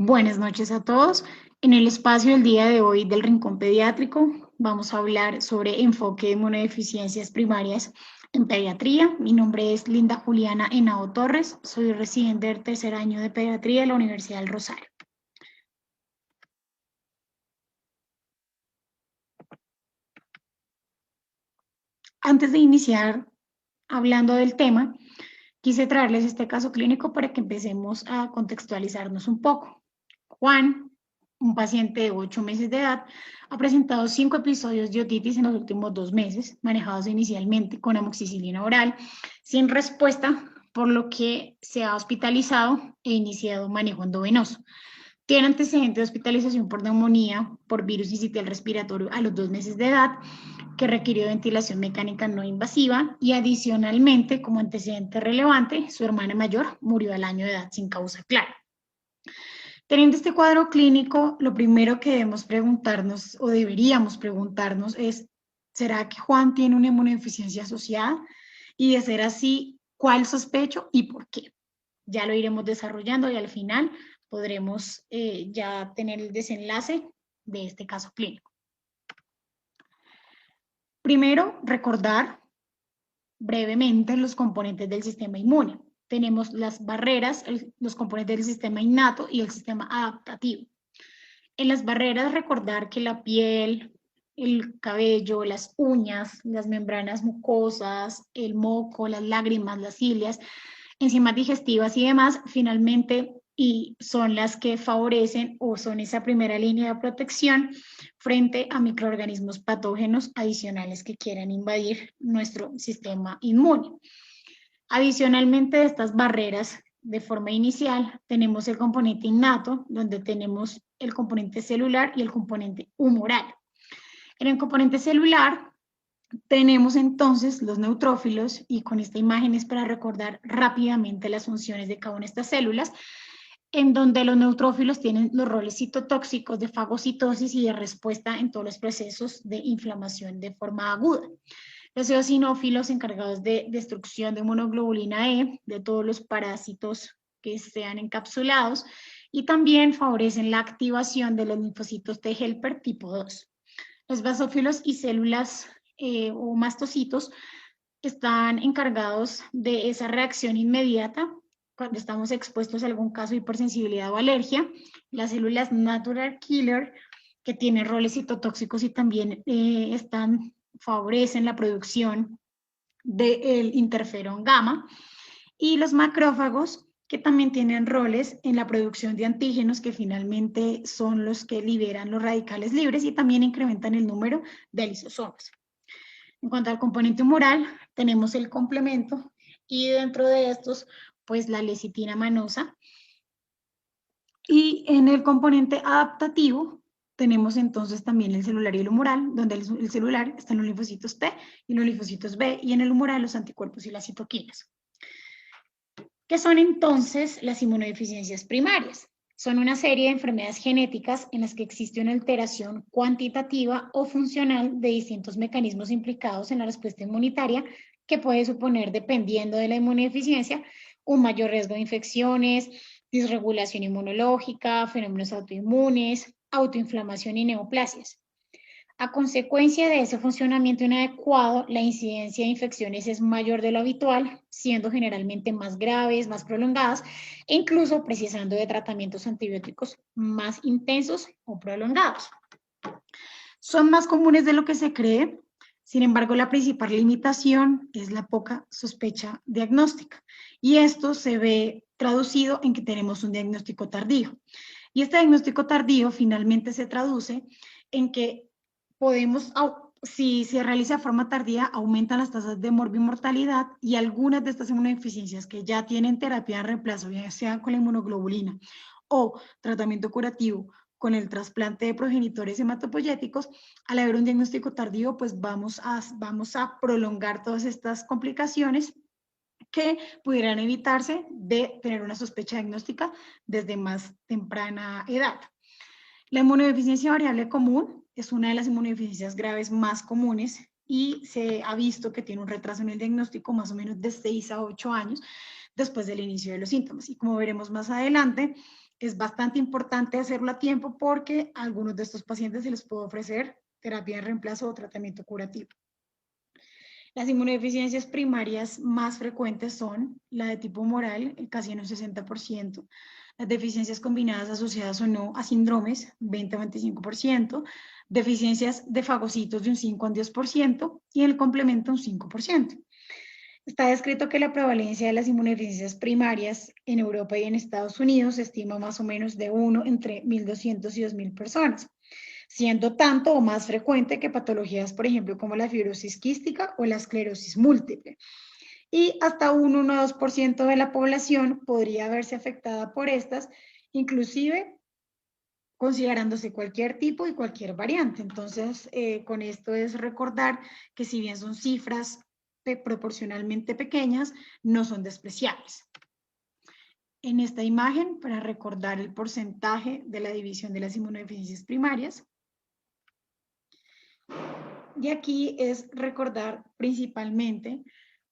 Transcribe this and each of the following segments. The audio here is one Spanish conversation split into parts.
Buenas noches a todos. En el espacio del día de hoy del Rincón Pediátrico vamos a hablar sobre enfoque de inmunodeficiencias primarias en pediatría. Mi nombre es Linda Juliana Henao Torres, soy residente del tercer año de pediatría de la Universidad del Rosario. Antes de iniciar hablando del tema, quise traerles este caso clínico para que empecemos a contextualizarnos un poco. Juan, un paciente de 8 meses de edad, ha presentado 5 episodios de otitis en los últimos 2 meses, manejados inicialmente con amoxicilina oral, sin respuesta, por lo que se ha hospitalizado e iniciado manejo endovenoso. Tiene antecedente de hospitalización por neumonía, por virus incitial respiratorio a los 2 meses de edad, que requirió ventilación mecánica no invasiva y adicionalmente, como antecedente relevante, su hermana mayor murió al año de edad sin causa clara. Teniendo este cuadro clínico, lo primero que debemos preguntarnos o deberíamos preguntarnos es, ¿será que Juan tiene una inmunodeficiencia asociada? Y de ser así, ¿cuál sospecho y por qué? Ya lo iremos desarrollando y al final podremos ya tener el desenlace de este caso clínico. Primero, recordar brevemente los componentes del sistema inmune. Tenemos las barreras, los componentes del sistema innato y el sistema adaptativo. En las barreras, recordar que la piel, el cabello, las uñas, las membranas mucosas, el moco, las lágrimas, las cilias, enzimas digestivas y demás, finalmente, y son las que favorecen o son esa primera línea de protección frente a microorganismos patógenos adicionales que quieran invadir nuestro sistema inmune. Adicionalmente de estas barreras, de forma inicial, tenemos el componente innato, donde tenemos el componente celular y el componente humoral. En el componente celular tenemos entonces los neutrófilos, y con esta imagen es para recordar rápidamente las funciones de cada una de estas células, en donde los neutrófilos tienen los roles citotóxicos de fagocitosis y de respuesta en todos los procesos de inflamación de forma aguda. Los eosinófilos encargados de destrucción de monoglobulina E, de todos los parásitos que sean encapsulados, y también favorecen la activación de los linfocitos T helper tipo 2. Los basófilos y células o mastocitos están encargados de esa reacción inmediata cuando estamos expuestos a algún caso de hipersensibilidad o alergia. Las células natural killer, que tienen roles citotóxicos y también favorecen la producción del interferón gamma, y los macrófagos, que también tienen roles en la producción de antígenos, que finalmente son los que liberan los radicales libres y también incrementan el número de lisosomas. En cuanto al componente humoral, tenemos el complemento, y dentro de estos, pues la lecitina manosa. Y en el componente adaptativo, tenemos entonces también el celular y el humoral, donde el celular están los linfocitos T y los linfocitos B, y en el humoral los anticuerpos y las citoquinas. ¿Qué son entonces las inmunodeficiencias primarias? Son una serie de enfermedades genéticas en las que existe una alteración cuantitativa o funcional de distintos mecanismos implicados en la respuesta inmunitaria, que puede suponer, dependiendo de la inmunodeficiencia, un mayor riesgo de infecciones, disregulación inmunológica, fenómenos autoinmunes, autoinflamación y neoplasias. A consecuencia de ese funcionamiento inadecuado, la incidencia de infecciones es mayor de lo habitual, siendo generalmente más graves, más prolongadas, e incluso precisando de tratamientos antibióticos más intensos o prolongados. Son más comunes de lo que se cree. Sin embargo, la principal limitación es la poca sospecha diagnóstica, y esto se ve traducido en que tenemos un diagnóstico tardío. Y este diagnóstico tardío finalmente se traduce en que podemos, si se realiza de forma tardía, aumentan las tasas de morbimortalidad, y algunas de estas inmunodeficiencias que ya tienen terapia de reemplazo, ya sea con la inmunoglobulina o tratamiento curativo con el trasplante de progenitores hematopoyéticos, al haber un diagnóstico tardío, pues vamos a prolongar todas estas complicaciones que pudieran evitarse de tener una sospecha diagnóstica desde más temprana edad. La inmunodeficiencia variable común es una de las inmunodeficiencias graves más comunes, y se ha visto que tiene un retraso en el diagnóstico más o menos de 6 a 8 años, después del inicio de los síntomas. Y como veremos más adelante, es bastante importante hacerlo a tiempo porque a algunos de estos pacientes se les puede ofrecer terapia de reemplazo o tratamiento curativo. Las inmunodeficiencias primarias más frecuentes son la de tipo humoral, casi en un 60%, las deficiencias combinadas asociadas o no a síndromes, 20 a 25%, deficiencias de fagocitos de un 5 al 10% y el complemento un 5%. Está descrito que la prevalencia de las inmunodeficiencias primarias en Europa y en Estados Unidos se estima más o menos de 1 entre 1.200 y 2.000 personas, siendo tanto o más frecuente que patologías, por ejemplo, como la fibrosis quística o la esclerosis múltiple. Y hasta un 1 o 2% de la población podría verse afectada por estas, inclusive considerándose cualquier tipo y cualquier variante. Entonces, con esto es recordar que si bien son cifras proporcionalmente pequeñas, no son despreciables. En esta imagen, para recordar el porcentaje de la división de las inmunodeficiencias primarias, y aquí es recordar principalmente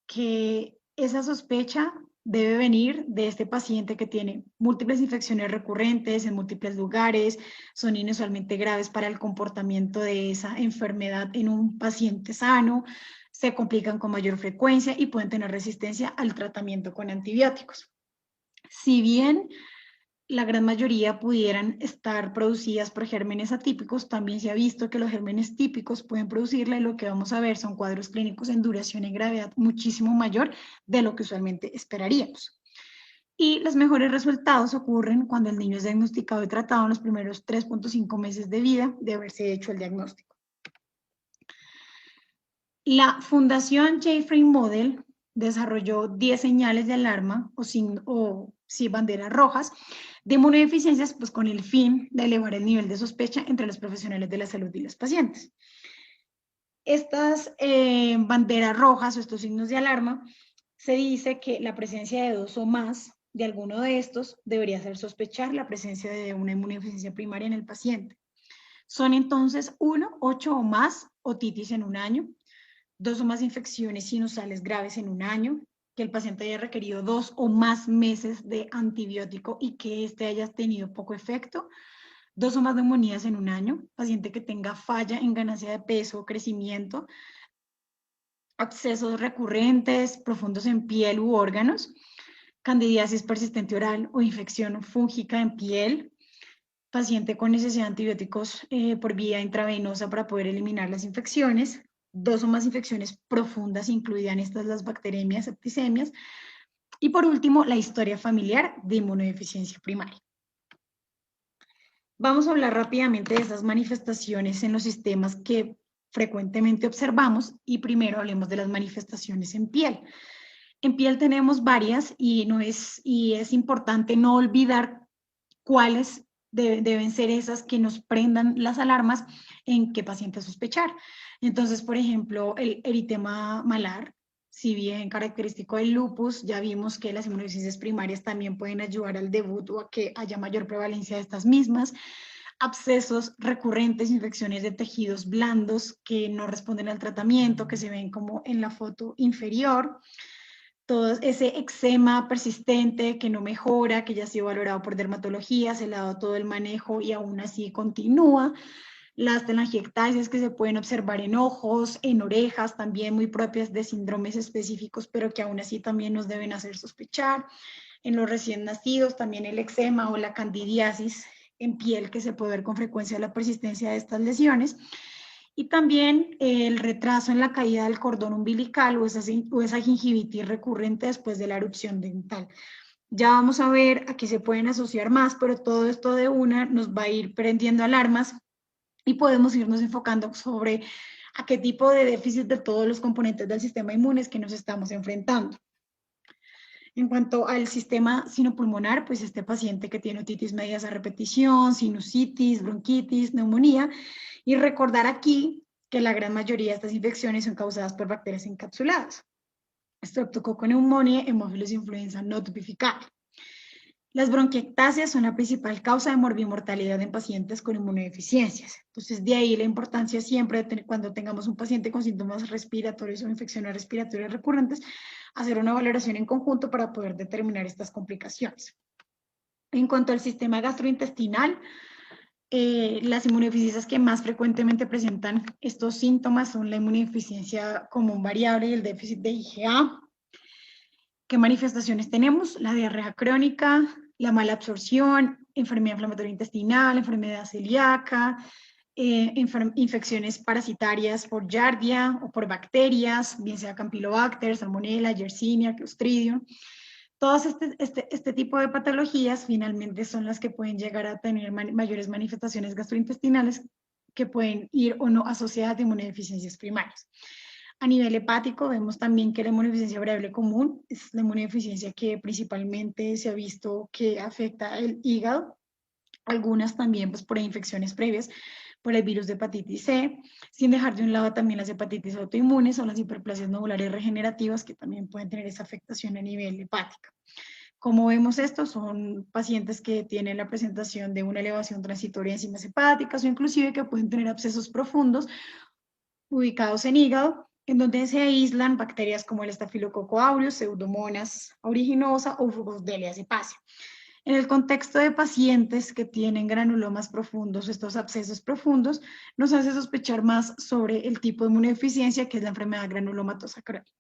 que esa sospecha debe venir de este paciente que tiene múltiples infecciones recurrentes en múltiples lugares, son inusualmente graves para el comportamiento de esa enfermedad en un paciente sano, se complican con mayor frecuencia y pueden tener resistencia al tratamiento con antibióticos. Si bien la gran mayoría pudieran estar producidas por gérmenes atípicos, también se ha visto que los gérmenes típicos pueden producirla y lo que vamos a ver son cuadros clínicos en duración y gravedad muchísimo mayor de lo que usualmente esperaríamos. Y los mejores resultados ocurren cuando el niño es diagnosticado y tratado en los primeros 3.5 meses de vida de haberse hecho el diagnóstico. La Fundación Jeffrey Model desarrolló 10 señales de alarma o banderas rojas de inmunodeficiencias, pues con el fin de elevar el nivel de sospecha entre los profesionales de la salud y los pacientes. Estas banderas rojas o estos signos de alarma, se dice que la presencia de 2 o más de alguno de estos debería hacer sospechar la presencia de una inmunodeficiencia primaria en el paciente. Son entonces 1, 8 o más otitis en un año, 2 o más infecciones sinusales graves en un año, que el paciente haya requerido 2 o más meses de antibiótico y que este haya tenido poco efecto, 2 o más neumonías en un año, paciente que tenga falla en ganancia de peso o crecimiento, abscesos recurrentes, profundos en piel u órganos, candidiasis persistente oral o infección fúngica en piel, paciente con necesidad de antibióticos por vía intravenosa para poder eliminar las infecciones, 2 o más infecciones profundas, incluidas estas las bacteremias, septicemias, y por último, la historia familiar de inmunodeficiencia primaria. Vamos a hablar rápidamente de esas manifestaciones en los sistemas que frecuentemente observamos y primero hablemos de las manifestaciones en piel. En piel tenemos varias y es importante no olvidar cuáles deben ser esas que nos prendan las alarmas en qué paciente sospechar. Entonces, por ejemplo, el eritema malar, si bien característico del lupus, ya vimos que las inmunodeficiencias primarias también pueden ayudar al debut o a que haya mayor prevalencia de estas mismas. Abscesos recurrentes, infecciones de tejidos blandos que no responden al tratamiento, que se ven como en la foto inferior. Todo ese eczema persistente que no mejora, que ya ha sido valorado por dermatología, se le ha dado todo el manejo y aún así continúa. Las telangiectasias que se pueden observar en ojos, en orejas, también muy propias de síndromes específicos, pero que aún así también nos deben hacer sospechar. En los recién nacidos, también el eczema o la candidiasis en piel, que se puede ver con frecuencia la persistencia de estas lesiones. Y también el retraso en la caída del cordón umbilical o esa gingivitis recurrente después de la erupción dental. Ya vamos a ver a qué se pueden asociar más, pero todo esto de una nos va a ir prendiendo alarmas y podemos irnos enfocando sobre a qué tipo de déficit de todos los componentes del sistema inmune es que nos estamos enfrentando. En cuanto al sistema sinopulmonar, pues este paciente que tiene otitis medias a repetición, sinusitis, bronquitis, neumonía, y recordar aquí que la gran mayoría de estas infecciones son causadas por bacterias encapsuladas. Streptococcus pneumoniae, Haemophilus influenza no tipificable. Las bronquiectasias son la principal causa de morbimortalidad en pacientes con inmunodeficiencias. Entonces, de ahí la importancia siempre de tener, cuando tengamos un paciente con síntomas respiratorios o infecciones respiratorias recurrentes, hacer una valoración en conjunto para poder determinar estas complicaciones. En cuanto al sistema gastrointestinal, las inmunodeficiencias que más frecuentemente presentan estos síntomas son la inmunodeficiencia común variable y el déficit de IgA. ¿Qué manifestaciones tenemos? La diarrea crónica, la mala absorción, enfermedad inflamatoria intestinal, enfermedad celíaca, infecciones parasitarias por Giardia o por bacterias, bien sea Campylobacter, Salmonella, Yersinia, Clostridium. Todas este tipo de patologías finalmente son las que pueden llegar a tener mayores manifestaciones gastrointestinales que pueden ir o no asociadas a inmunodeficiencias primarias. A nivel hepático vemos también que la inmunodeficiencia variable común es la inmunodeficiencia que principalmente se ha visto que afecta el hígado, algunas también pues, por infecciones previas por el virus de hepatitis C, sin dejar de un lado también las hepatitis autoinmunes o las hiperplasias nodulares regenerativas que también pueden tener esa afectación a nivel hepático. Como vemos esto, son pacientes que tienen la presentación de una elevación transitoria de enzimas hepáticas o inclusive que pueden tener abscesos profundos ubicados en hígado, en donde se aíslan bacterias como el Staphylococcus aureus, Pseudomonas aeruginosa o Fucodelia cepacia. En el contexto de pacientes que tienen granulomas profundos, estos abscesos profundos, nos hace sospechar más sobre el tipo de inmunodeficiencia que es la enfermedad granulomatosa crónica.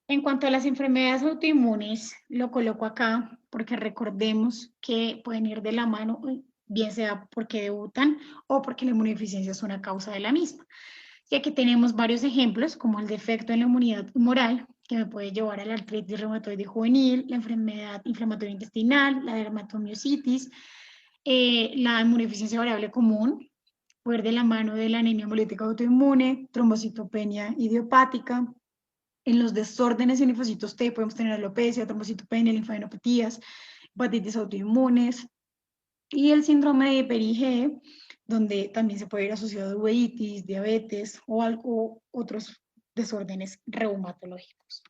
En cuanto a las enfermedades autoinmunes, lo coloco acá porque recordemos que pueden ir de la mano, bien sea porque debutan o porque la inmunodeficiencia es una causa de la misma. Y aquí tenemos varios ejemplos, como el defecto en la inmunidad humoral, que me puede llevar a la artritis reumatoide juvenil, la enfermedad inflamatoria intestinal, la dermatomiositis, la inmunodeficiencia variable común, puede ir de la mano de la anemia hemolítica autoinmune, trombocitopenia idiopática. En los desórdenes en linfocitos T podemos tener alopecia, trombocitopenia, linfadenopatías, hepatitis autoinmunes y el síndrome de hiper-IgE, donde también se puede ir asociado a uveitis, diabetes o otros desórdenes reumatológicos.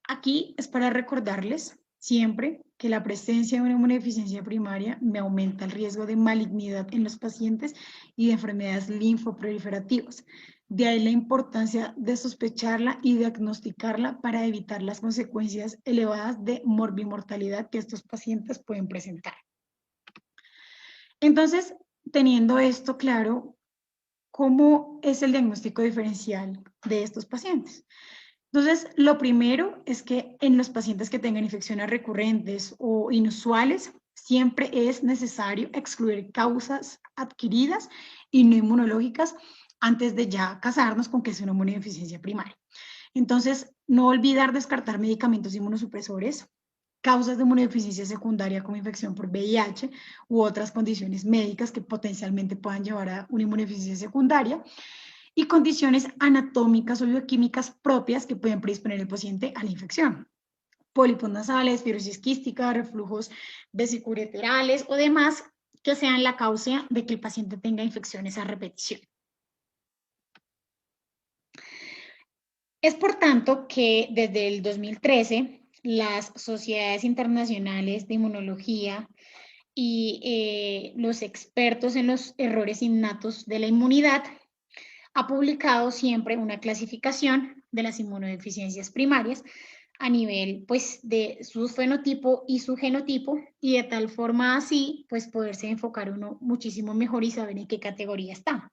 Aquí es para recordarles siempre que la presencia de una inmunodeficiencia primaria me aumenta el riesgo de malignidad en los pacientes y de enfermedades linfoproliferativas. De ahí la importancia de sospecharla y diagnosticarla para evitar las consecuencias elevadas de morbimortalidad que estos pacientes pueden presentar. Entonces, teniendo esto claro, ¿cómo es el diagnóstico diferencial de estos pacientes? Entonces, lo primero es que en los pacientes que tengan infecciones recurrentes o inusuales, siempre es necesario excluir causas adquiridas y no inmunológicas antes de ya casarnos con que es una inmunodeficiencia primaria. Entonces, no olvidar descartar medicamentos inmunosupresores, causas de inmunodeficiencia secundaria como infección por VIH u otras condiciones médicas que potencialmente puedan llevar a una inmunodeficiencia secundaria, y condiciones anatómicas o bioquímicas propias que pueden predisponer al paciente a la infección. Pólipos nasales, fibrosis quística, reflujos vesicoureterales o demás que sean la causa de que el paciente tenga infecciones a repetición. Es por tanto que desde el 2013 las sociedades internacionales de inmunología y los expertos en los errores innatos de la inmunidad ha publicado siempre una clasificación de las inmunodeficiencias primarias a nivel pues de su fenotipo y su genotipo y de tal forma así pues poderse enfocar uno muchísimo mejor y saber en qué categoría está.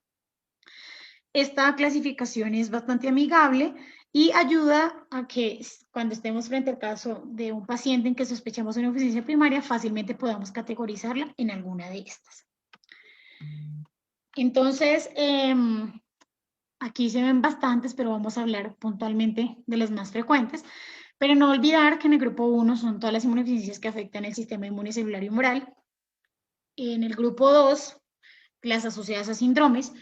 Esta clasificación es bastante amigable y ayuda a que cuando estemos frente al caso de un paciente en que sospechamos una inmunodeficiencia primaria fácilmente podamos categorizarla en alguna de estas. Entonces, aquí se ven bastantes, pero vamos a hablar puntualmente de las más frecuentes. Pero no olvidar que en el grupo 1 son todas las inmunodeficiencias que afectan el sistema inmune celular y humoral. En el grupo 2, las asociadas a síndromes.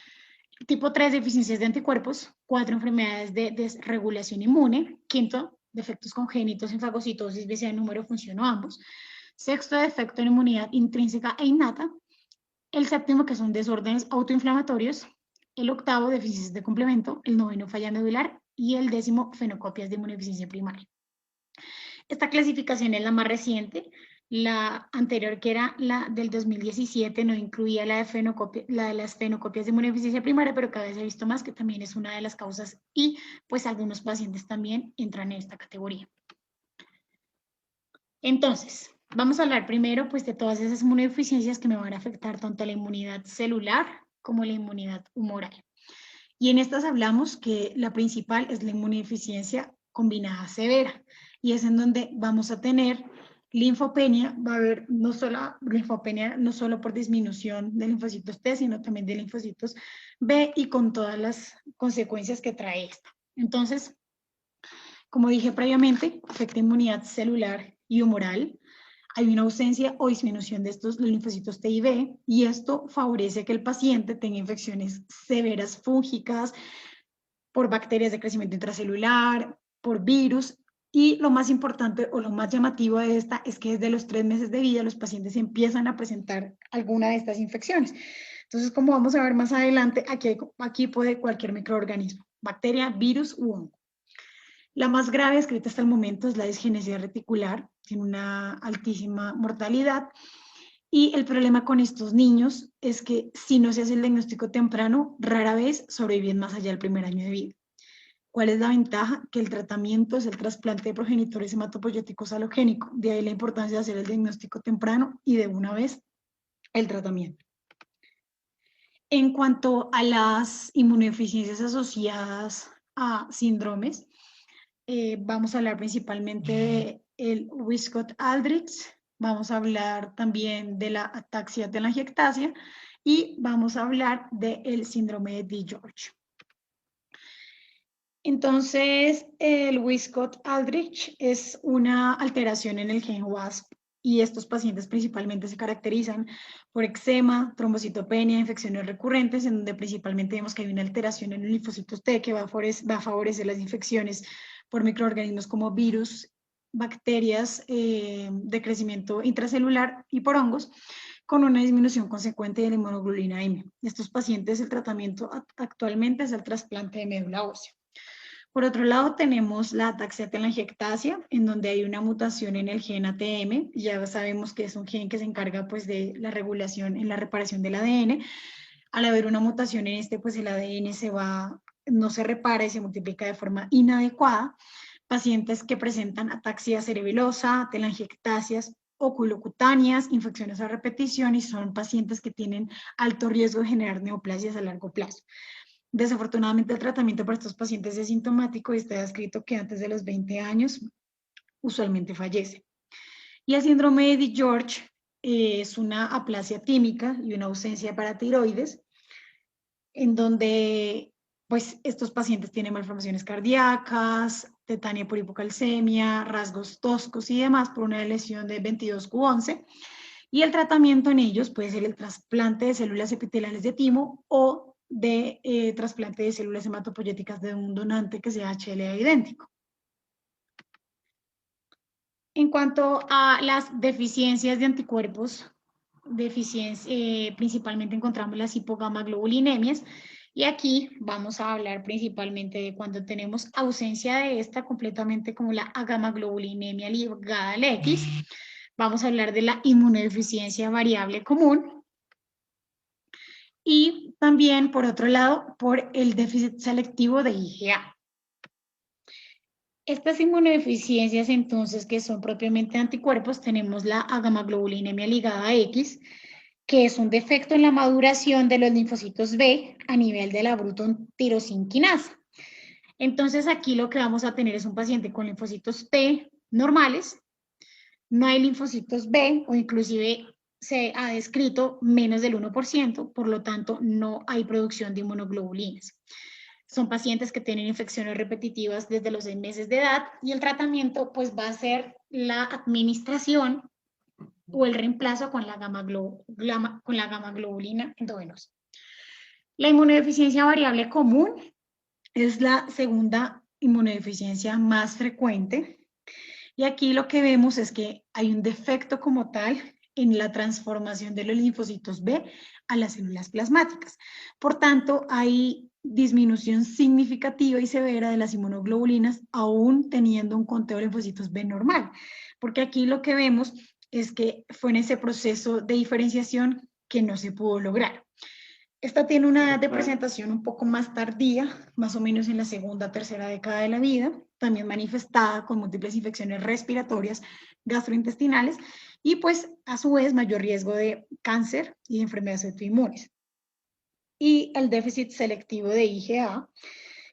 Tipo 3, deficiencias de anticuerpos. 4, enfermedades de desregulación inmune. 5, defectos congénitos en fagocitosis, bien sea en número, función o ambos. 6, defecto en inmunidad intrínseca e innata. El 7, que son desórdenes autoinflamatorios. El 8, deficiencias de complemento. El 9, falla medular. Y el 10, fenocopias de inmunodeficiencia primaria. Esta clasificación es la más reciente La anterior, que era la del 2017, no incluía la de las fenocopias de inmunodeficiencia primaria, pero cada vez he visto más que también es una de las causas y pues algunos pacientes también entran en esta categoría. Entonces, vamos a hablar primero pues de todas esas inmunodeficiencias que me van a afectar tanto la inmunidad celular como la inmunidad humoral. Y en estas hablamos que la principal es la inmunodeficiencia combinada severa, y es en donde vamos a tener linfopenia. Va a haber no solo linfopenia, no solo por disminución de linfocitos T, sino también de linfocitos B, y con todas las consecuencias que trae esta. Entonces, como dije previamente, afecta inmunidad celular y humoral. Hay una ausencia o disminución de estos linfocitos T y B, y esto favorece que el paciente tenga infecciones severas fúngicas por bacterias de crecimiento intracelular, por virus, y lo más importante o lo más llamativo de esta es que desde los 3 meses de vida los pacientes empiezan a presentar alguna de estas infecciones. Entonces, como vamos a ver más adelante, aquí puede cualquier microorganismo, bacteria, virus u hongo. La más grave descrita hasta el momento es la disgenesia reticular, tiene una altísima mortalidad, y el problema con estos niños es que si no se hace el diagnóstico temprano, rara vez sobreviven más allá del primer año de vida. ¿Cuál es la ventaja? Que el tratamiento es el trasplante de progenitores hematopoyéticos halogénico. De ahí la importancia de hacer el diagnóstico temprano y de una vez el tratamiento. En cuanto a las inmunodeficiencias asociadas a síndromes, vamos a hablar principalmente del Wiskott-Aldrich, vamos a hablar también de la ataxia telangiectasia y vamos a hablar del síndrome de DiGeorge. Entonces, el Wiskott-Aldrich es una alteración en el gen WASP, y estos pacientes principalmente se caracterizan por eczema, trombocitopenia, infecciones recurrentes, en donde principalmente vemos que hay una alteración en los linfocitos T que va a favorecer las infecciones por microorganismos como virus, bacterias de crecimiento intracelular y por hongos, con una disminución consecuente de la inmunoglobulina M. Estos pacientes, el tratamiento actualmente es el trasplante de médula ósea. Por otro lado, tenemos la ataxia telangiectasia, en donde hay una mutación en el gen ATM. Ya sabemos que es un gen que se encarga pues, de la regulación en la reparación del ADN. Al haber una mutación en este, pues el ADN no se repara y se multiplica de forma inadecuada. Pacientes que presentan ataxia cerebelosa, telangiectasias oculocutáneas, infecciones a repetición, y son pacientes que tienen alto riesgo de generar neoplasias a largo plazo. Desafortunadamente, el tratamiento para estos pacientes es sintomático y está descrito que antes de los 20 años usualmente fallece. Y el síndrome de DiGeorge es una aplasia tímica y una ausencia de paratiroides, en donde pues, estos pacientes tienen malformaciones cardíacas, tetania por hipocalcemia, rasgos toscos y demás por una lesión de 22q11. Y el tratamiento en ellos puede ser el trasplante de células epiteliales de timo o de trasplante de células hematopoyéticas de un donante que sea HLA idéntico. En cuanto a las deficiencias de anticuerpos, principalmente encontramos las hipogamaglobulinemias, y aquí vamos a hablar principalmente de cuando tenemos ausencia de esta completamente, como la agamaglobulinemia ligada al X. Vamos a hablar de la inmunodeficiencia variable común, y también, por otro lado, por el déficit selectivo de IgA. Estas inmunodeficiencias, entonces, que son propiamente anticuerpos, tenemos la agamaglobulinemia ligada a X, que es un defecto en la maduración de los linfocitos B a nivel de la Bruton tirosinquinasa. Entonces, aquí lo que vamos a tener es un paciente con linfocitos T normales, no hay linfocitos B, o inclusive se ha descrito menos del 1%, por lo tanto no hay producción de inmunoglobulinas. Son pacientes que tienen infecciones repetitivas desde los 6 meses de edad, y el tratamiento pues va a ser la administración o el reemplazo con la gamma-globulina endovenosa. La inmunodeficiencia variable común es la segunda inmunodeficiencia más frecuente, y aquí lo que vemos es que hay un defecto como tal en la transformación de los linfocitos B a las células plasmáticas. Por tanto, hay disminución significativa y severa de las inmunoglobulinas, aún teniendo un conteo de linfocitos B normal, porque aquí lo que vemos es que fue en ese proceso de diferenciación que no se pudo lograr. Esta tiene una edad de presentación un poco más tardía, más o menos en la segunda, tercera década de la vida, también manifestada con múltiples infecciones respiratorias, gastrointestinales y pues a su vez mayor riesgo de cáncer y de enfermedades autoinmunes. Y el déficit selectivo de IgA,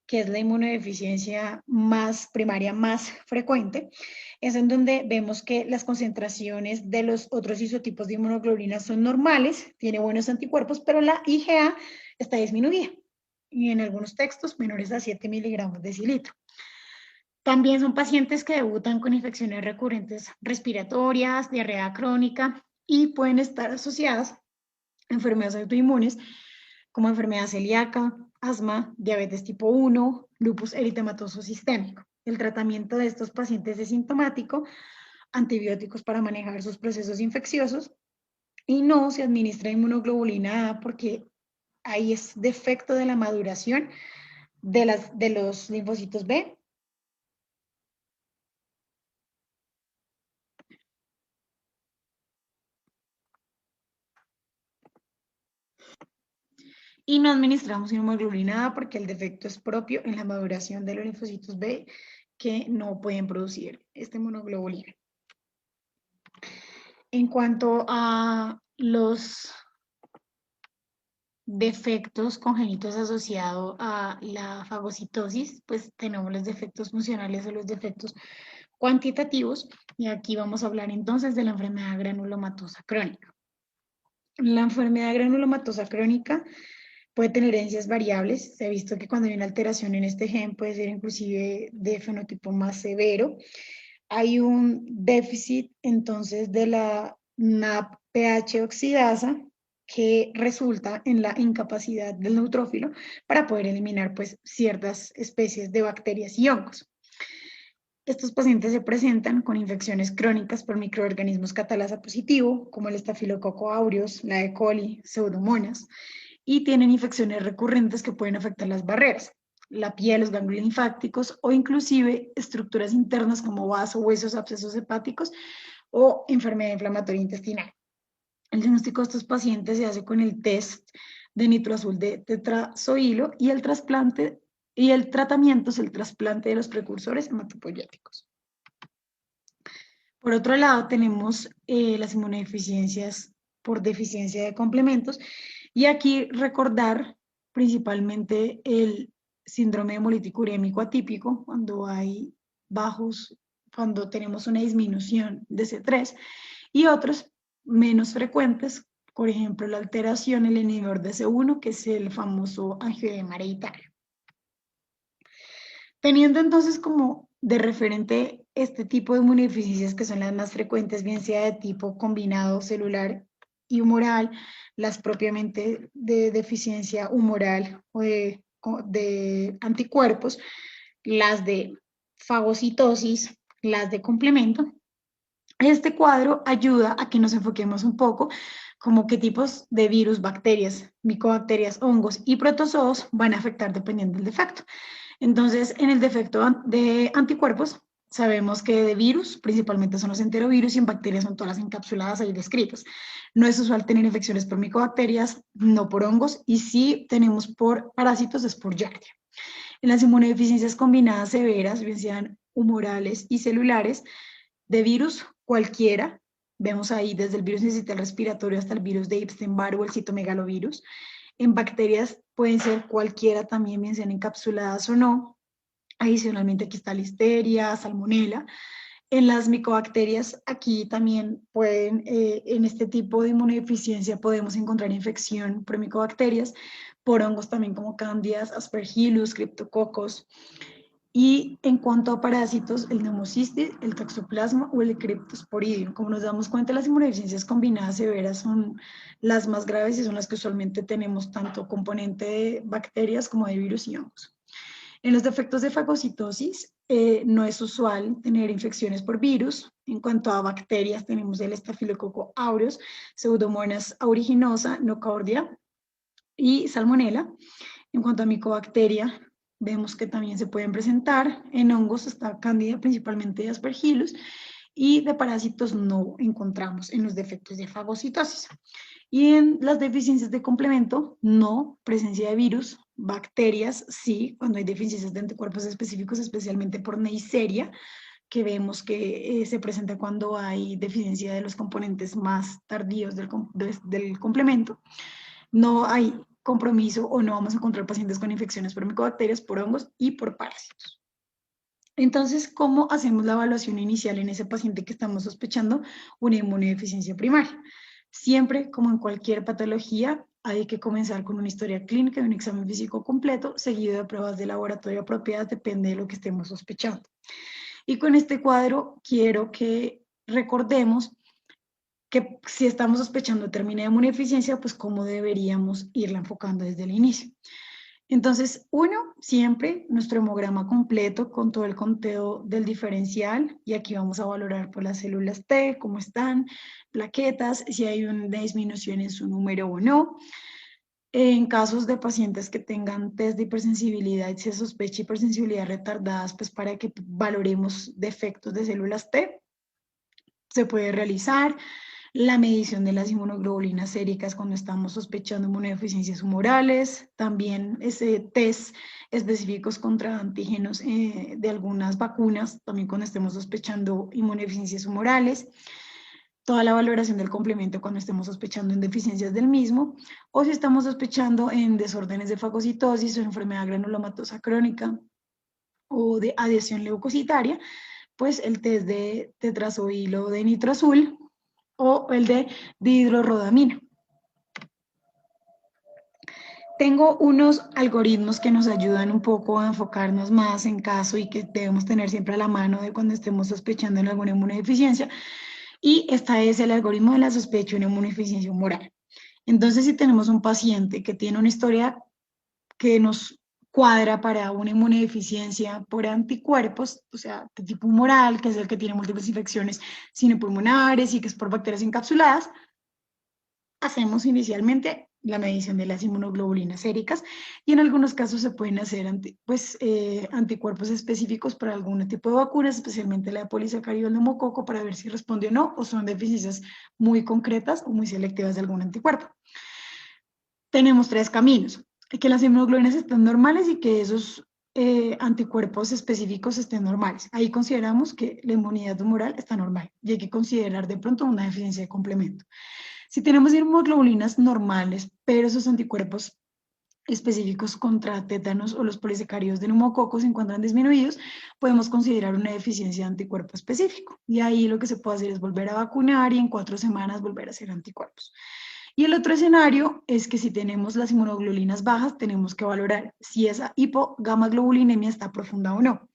que es la inmunodeficiencia más primaria más frecuente, es en donde vemos que las concentraciones de los otros isotipos de inmunoglobulina son normales, tiene buenos anticuerpos, pero la IgA está disminuida y en algunos textos menores a 7 miligramos de decilitro. También son pacientes que debutan con infecciones recurrentes respiratorias, diarrea crónica y pueden estar asociadas a enfermedades autoinmunes como enfermedad celíaca, asma, diabetes tipo 1, lupus eritematoso sistémico. El tratamiento de estos pacientes es sintomático, antibióticos para manejar sus procesos infecciosos y no se administra inmunoglobulina A porque ahí es defecto de la maduración de los linfocitos B. Y no administramos inmunoglobulina A porque el defecto es propio en la maduración de los linfocitos B que no pueden producir esta inmunoglobulina. En cuanto a los defectos congénitos asociados a la fagocitosis, pues tenemos los defectos funcionales o los defectos cuantitativos, y aquí vamos a hablar entonces de la enfermedad granulomatosa crónica. La enfermedad granulomatosa crónica puede tener herencias variables. Se ha visto que cuando hay una alteración en este gen puede ser inclusive de fenotipo más severo. Hay un déficit entonces de la NADPH oxidasa que resulta en la incapacidad del neutrófilo para poder eliminar pues ciertas especies de bacterias y hongos. Estos pacientes se presentan con infecciones crónicas por microorganismos catalasa positivo, como el estafilococo aureus, la E. coli, pseudomonas, y tienen infecciones recurrentes que pueden afectar las barreras, la piel, los ganglios linfáticos o inclusive estructuras internas como vaso, huesos, abscesos hepáticos o enfermedad inflamatoria intestinal. El diagnóstico de estos pacientes se hace con el test de nitroazul de tetrazoilo y el trasplante y el tratamiento es el trasplante de los precursores hematopoyéticos. Por otro lado, tenemos las inmunodeficiencias por deficiencia de complementos y aquí recordar principalmente el síndrome hemolítico urémico atípico cuando hay bajos, cuando tenemos una disminución de C3 y otros menos frecuentes, por ejemplo, la alteración en el inhibidor de C1, que es el famoso angioedema hereditario. Teniendo entonces como de referente este tipo de inmunodeficiencias que son las más frecuentes, bien sea de tipo combinado celular y humoral, las propiamente de deficiencia humoral o de anticuerpos, las de fagocitosis, las de complemento. Este cuadro ayuda a que nos enfoquemos un poco como qué tipos de virus, bacterias, micobacterias, hongos y protozoos van a afectar dependiendo del defecto. Entonces, en el defecto de anticuerpos, sabemos que de virus, principalmente son los enterovirus y en bacterias son todas las encapsuladas ahí descritas. No es usual tener infecciones por micobacterias, no por hongos, y si tenemos por parásitos es por Giardia. En las inmunodeficiencias combinadas severas, bien sean humorales y celulares, de virus cualquiera, vemos ahí desde el virus incisional respiratorio hasta el virus de Epstein-Barr o el citomegalovirus. En bacterias pueden ser cualquiera también, bien sean encapsuladas o no. Adicionalmente aquí está listeria, salmonela. En las micobacterias, aquí también pueden, en este tipo de inmunodeficiencia podemos encontrar infección por micobacterias, por hongos también como cándidas, aspergillus, criptococos. Y en cuanto a parásitos, el neumocistis, el toxoplasma o el cryptosporidium. Como nos damos cuenta, las inmunodeficiencias combinadas severas son las más graves y son las que usualmente tenemos tanto componente de bacterias como de virus y hongos. En los defectos de fagocitosis, no es usual tener infecciones por virus. En cuanto a bacterias, tenemos el estafilococo aureus, Pseudomonas aeruginosa, Nocardia y Salmonella. En cuanto a micobacteria, vemos que también se pueden presentar. En hongos está Candida, principalmente Aspergillus. y de parásitos no encontramos en los defectos de fagocitosis. Y en las deficiencias de complemento, no, presencia de virus, bacterias, sí, cuando hay deficiencias de anticuerpos específicos, especialmente por Neisseria, que vemos que se presenta cuando hay deficiencia de los componentes más tardíos del complemento. No hay compromiso o no vamos a encontrar pacientes con infecciones por micobacterias, por hongos y por parásitos. Entonces, ¿cómo hacemos la evaluación inicial en ese paciente que estamos sospechando una inmunodeficiencia primaria? Siempre, como en cualquier patología, hay que comenzar con una historia clínica y un examen físico completo, seguido de pruebas de laboratorio apropiadas, depende de lo que estemos sospechando. Y con este cuadro quiero que recordemos que si estamos sospechando término de inmunodeficiencia, pues cómo deberíamos irla enfocando desde el inicio. Entonces, uno, siempre nuestro hemograma completo con todo el conteo del diferencial, y aquí vamos a valorar por las células T, cómo están, plaquetas, si hay una disminución en su número o no. En casos de pacientes que tengan test de hipersensibilidad y se sospecha hipersensibilidad retardadas, pues para que valoremos defectos de células T, se puede realizar. La medición de las inmunoglobulinas séricas cuando estamos sospechando inmunodeficiencias humorales, también ese test específicos contra antígenos de algunas vacunas, también cuando estemos sospechando inmunodeficiencias humorales, toda la valoración del complemento cuando estemos sospechando en deficiencias del mismo, o si estamos sospechando en desórdenes de fagocitosis o enfermedad granulomatosa crónica o de adhesión leucocitaria, pues el test de tetrazoilo de nitroazul o el de dihidrorrodamina. Tengo unos algoritmos que nos ayudan un poco a enfocarnos más en caso y que debemos tener siempre a la mano de cuando estemos sospechando en alguna inmunodeficiencia. Y este es el algoritmo de la sospecha de una inmunodeficiencia humoral. Entonces, si tenemos un paciente que tiene una historia que nos cuadra para una inmunodeficiencia por anticuerpos, o sea, de tipo humoral, que es el que tiene múltiples infecciones cinopulmonares y que es por bacterias encapsuladas, hacemos inicialmente la medición de las inmunoglobulinas séricas y en algunos casos se pueden hacer anticuerpos específicos para algún tipo de vacunas, especialmente la de polisacárido del neumococo, para ver si responde o no, o son deficiencias muy concretas o muy selectivas de algún anticuerpo. Tenemos tres caminos: que las inmunoglobulinas estén normales y que esos anticuerpos específicos estén normales. Ahí consideramos que la inmunidad humoral está normal y hay que considerar de pronto una deficiencia de complemento. Si tenemos inmunoglobulinas normales, pero esos anticuerpos específicos contra tétanos o los polisacáridos de neumococo se encuentran disminuidos, podemos considerar una deficiencia de anticuerpo específico. Y ahí lo que se puede hacer es volver a vacunar y en 4 semanas volver a hacer anticuerpos. Y el otro escenario es que si tenemos las inmunoglobulinas bajas, tenemos que valorar si esa hipogamaglobulinemia está profunda o no.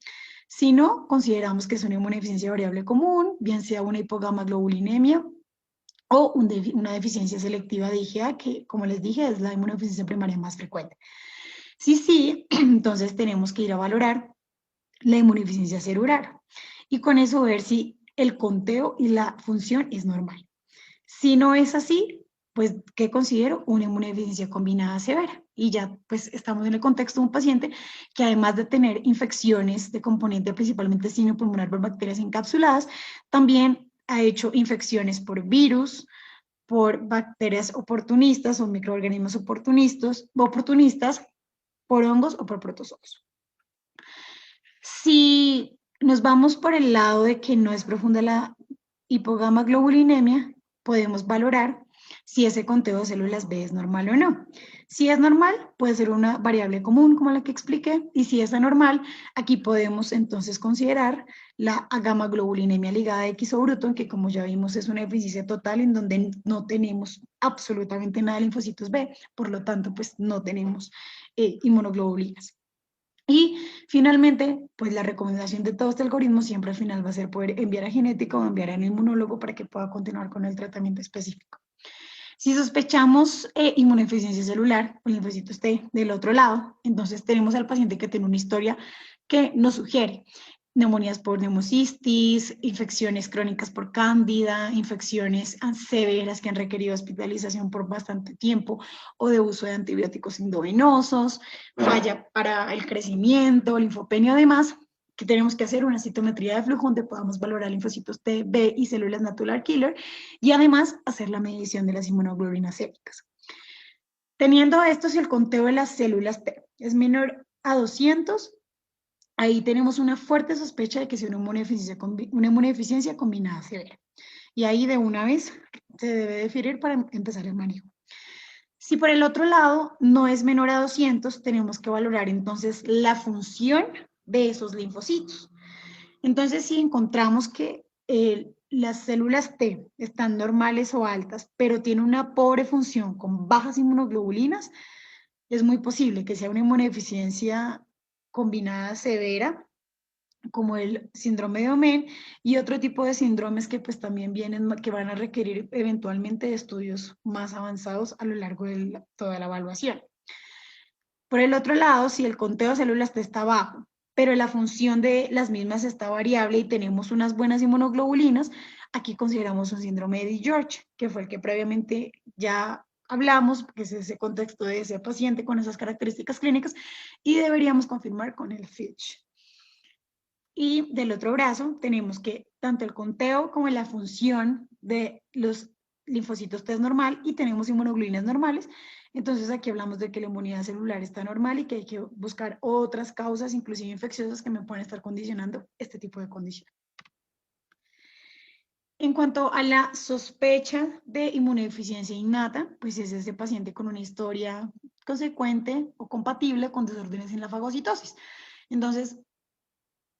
Si no, consideramos que es una inmunodeficiencia variable común, bien sea una hipogamaglobulinemia o una deficiencia selectiva de IgA, que como les dije es la inmunodeficiencia primaria más frecuente. Sí, entonces tenemos que ir a valorar la inmunodeficiencia celular y con eso ver si el conteo y la función es normal. Si no es así, pues, ¿qué considero? Una inmunodeficiencia combinada severa. Y ya, pues, estamos en el contexto de un paciente que además de tener infecciones de componente principalmente cinopulmonar por bacterias encapsuladas, también ha hecho infecciones por virus, por bacterias oportunistas o microorganismos oportunistas, por hongos o por protozoos. Si nos vamos por el lado de que no es profunda la hipogamaglobulinemia, podemos valorar si ese conteo de células B es normal o no. Si es normal, puede ser una variable común como la que expliqué, y si es anormal, aquí podemos entonces considerar la agamaglobulinemia ligada a X-o-Bruton, que como ya vimos es una deficiencia total en donde no tenemos absolutamente nada de linfocitos B, por lo tanto, pues no tenemos inmunoglobulinas. Y finalmente, pues la recomendación de todo este algoritmo siempre al final va a ser poder enviar a genética o enviar a un inmunólogo para que pueda continuar con el tratamiento específico. Si sospechamos inmunodeficiencia celular o linfocitos T del otro lado, entonces tenemos al paciente que tiene una historia que nos sugiere neumonías por neumocistis, infecciones crónicas por cándida, infecciones severas que han requerido hospitalización por bastante tiempo o de uso de antibióticos endovenosos, falla para el crecimiento, linfopenia, además, que tenemos que hacer una citometría de flujo donde podamos valorar linfocitos T, B y células natural killer, y además hacer la medición de las inmunoglobulinas sépticas. Teniendo esto, si el conteo de las células T es menor a 200, ahí tenemos una fuerte sospecha de que sea una inmunodeficiencia combinada severa. Y ahí de una vez se debe definir para empezar el manejo. Si por el otro lado no es menor a 200, tenemos que valorar entonces la función de esos linfocitos. Entonces, si encontramos que las células T están normales o altas, pero tienen una pobre función con bajas inmunoglobulinas, es muy posible que sea una inmunodeficiencia combinada severa, como el síndrome de Omenn y otro tipo de síndromes que pues también vienen, que van a requerir eventualmente estudios más avanzados a lo largo de toda la evaluación. Por el otro lado, si el conteo de células T está bajo, pero la función de las mismas está variable y tenemos unas buenas inmunoglobulinas, aquí consideramos un síndrome de George, que fue el que previamente ya hablamos, que es ese contexto de ese paciente con esas características clínicas, y deberíamos confirmar con el Fitch. Y del otro brazo tenemos que tanto el conteo como la función de los linfocitos T es normal y tenemos inmunoglobulinas normales. Entonces aquí hablamos de que la inmunidad celular está normal y que hay que buscar otras causas, inclusive infecciosas, que me pueden estar condicionando este tipo de condición. En cuanto a la sospecha de inmunodeficiencia innata, pues es ese paciente con una historia consecuente o compatible con desórdenes en la fagocitosis. Entonces,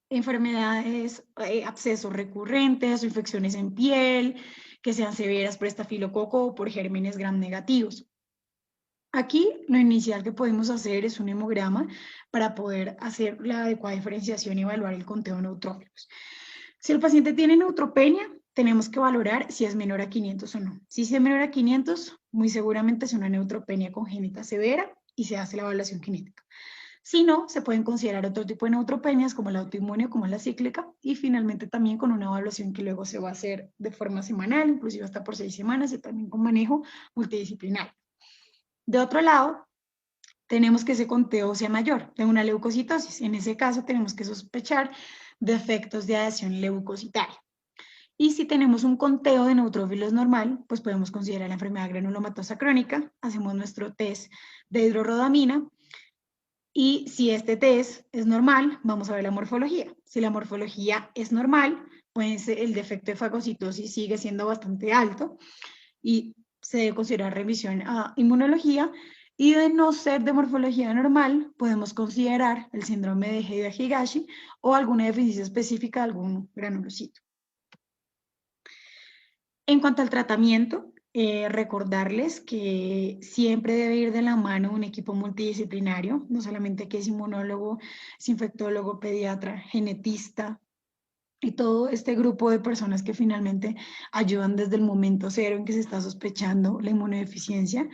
enfermedades, abscesos recurrentes o infecciones en piel, que sean severas por estafilococo o por gérmenes gram negativos. Aquí lo inicial que podemos hacer es un hemograma para poder hacer la adecuada diferenciación y evaluar el conteo de neutrófilos. Si el paciente tiene neutropenia, tenemos que valorar si es menor a 500 o no. Si es menor a 500, muy seguramente es una neutropenia congénita severa y se hace la evaluación genética. Si no, se pueden considerar otro tipo de neutropenias como la autoinmune o como la cíclica y finalmente también con una evaluación que luego se va a hacer de forma semanal, inclusive hasta por 6 semanas y también con manejo multidisciplinario. De otro lado, tenemos que ese conteo sea mayor de una leucocitosis. En ese caso tenemos que sospechar de efectos de adhesión leucocitaria. Y si tenemos un conteo de neutrófilos normal, pues podemos considerar la enfermedad granulomatosa crónica, hacemos nuestro test de hidrorrodamina. Y si este test es normal, vamos a ver la morfología. Si la morfología es normal, pues el defecto de fagocitosis sigue siendo bastante alto y se debe considerar revisión a inmunología. Y de no ser de morfología normal, podemos considerar el síndrome de Hida-Higashi o alguna deficiencia específica de algún granulocito. En cuanto al tratamiento, recordarles que siempre debe ir de la mano un equipo multidisciplinario, no solamente que es inmunólogo, es infectólogo, pediatra, genetista y todo este grupo de personas que finalmente ayudan desde el momento cero en que se está sospechando la inmunodeficiencia.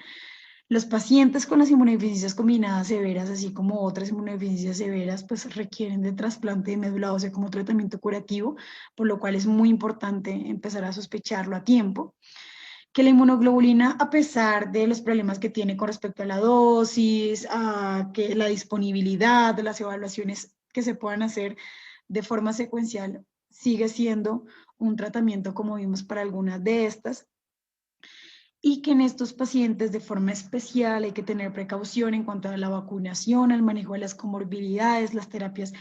Los pacientes con las inmunodeficiencias combinadas severas, así como otras inmunodeficiencias severas, pues requieren de trasplante de médula ósea como tratamiento curativo, por lo cual es muy importante empezar a sospecharlo a tiempo. Que la inmunoglobulina, a pesar de los problemas que tiene con respecto a la dosis, a que la disponibilidad de las evaluaciones que se puedan hacer de forma secuencial, sigue siendo un tratamiento como vimos para algunas de estas, y que en estos pacientes de forma especial hay que tener precaución en cuanto a la vacunación, al manejo de las comorbilidades, las terapias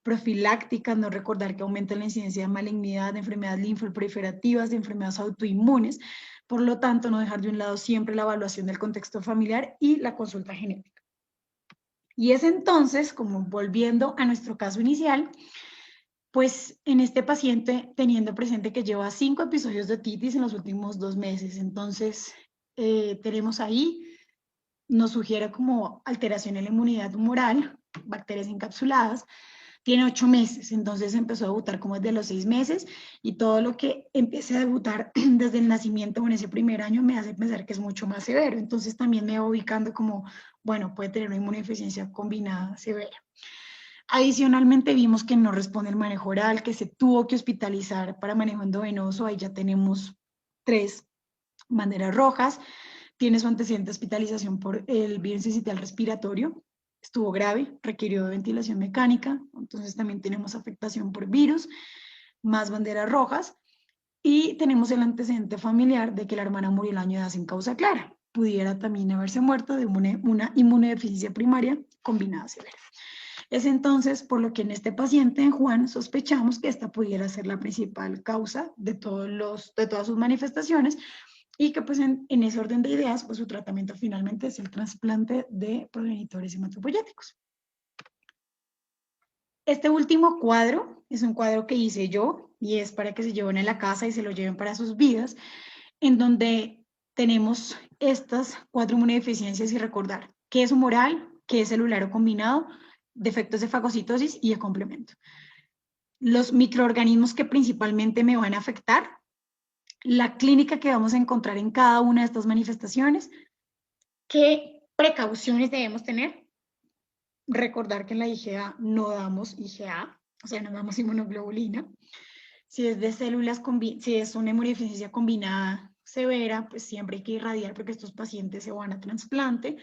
profilácticas, no recordar que aumenta la incidencia de malignidad, de enfermedades linfoproliferativas, de enfermedades autoinmunes, por lo tanto no dejar de un lado siempre la evaluación del contexto familiar y la consulta genética. Y es entonces, como volviendo a nuestro caso inicial, pues en este paciente teniendo presente que lleva 5 episodios de otitis en los últimos 2 meses, entonces tenemos ahí, nos sugiere como alteración en la inmunidad tumoral, bacterias encapsuladas, tiene 8 meses, entonces empezó a debutar como desde los 6 meses y todo lo que empiece a debutar desde el nacimiento o en ese primer año me hace pensar que es mucho más severo, entonces también me va ubicando como, bueno, puede tener una inmunodeficiencia combinada severa. Adicionalmente vimos que no responde el manejo oral, que se tuvo que hospitalizar para manejo endovenoso, ahí ya tenemos 3 banderas rojas, tiene su antecedente de hospitalización por el virus sincitial respiratorio, estuvo grave, requirió de ventilación mecánica, entonces también tenemos afectación por virus, más banderas rojas, y tenemos el antecedente familiar de que la hermana murió el año de edad sin causa clara. Pudiera también haberse muerto de una inmunodeficiencia primaria combinada severa. Es entonces por lo que en este paciente, en Juan, sospechamos que esta pudiera ser la principal causa de todas sus manifestaciones, y que pues en ese orden de ideas, pues su tratamiento finalmente es el trasplante de progenitores hematopoyéticos. Este último cuadro es un cuadro que hice yo y es para que se lleven a la casa y se lo lleven para sus vidas, en donde tenemos estas 4 inmunodeficiencias y recordar qué es humoral, qué es celular o combinado, defectos de fagocitosis y de complemento. Los microorganismos que principalmente me van a afectar, la clínica que vamos a encontrar en cada una de estas manifestaciones, qué precauciones debemos tener. Recordar que en la IgA no damos IgA, o sea, no damos inmunoglobulina. Si es de células, si es una inmunodeficiencia combinada severa, pues siempre hay que irradiar porque estos pacientes se van a trasplante,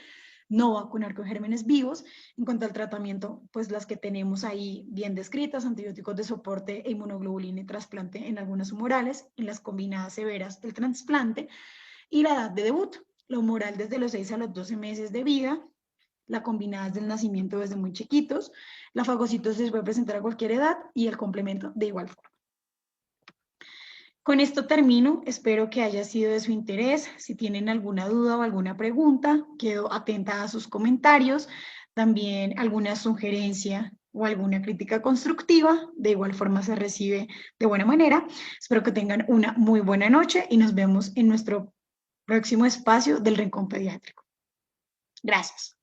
no vacunar con gérmenes vivos. En cuanto al tratamiento, pues las que tenemos ahí bien descritas, antibióticos de soporte, e inmunoglobulina y trasplante en algunas humorales, en las combinadas severas el trasplante, y la edad de debut, la humoral desde los 6 a los 12 meses de vida, la combinada desde el nacimiento desde muy chiquitos, la fagocitosis puede presentar a cualquier edad y el complemento de igual forma. Con esto termino, espero que haya sido de su interés. Si tienen alguna duda o alguna pregunta, quedo atenta a sus comentarios, también alguna sugerencia o alguna crítica constructiva, de igual forma se recibe de buena manera. Espero que tengan una muy buena noche y nos vemos en nuestro próximo espacio del Rincón Pediátrico. Gracias.